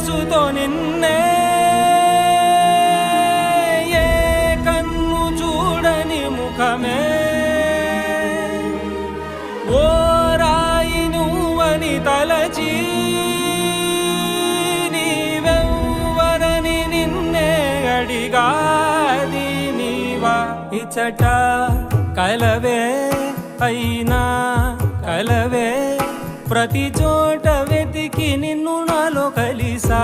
మనసుతో నిన్నే ఏ కన్ను చూడని ముఖమే ఓ రాయి నువ్వని తలచి నీవెవ్వరని నిన్నే అడిగాది నీవా ఇచ్చట కలవే అయినా కలవే ప్రతి చోట వెతికి నిన్ను నాలో కలిసా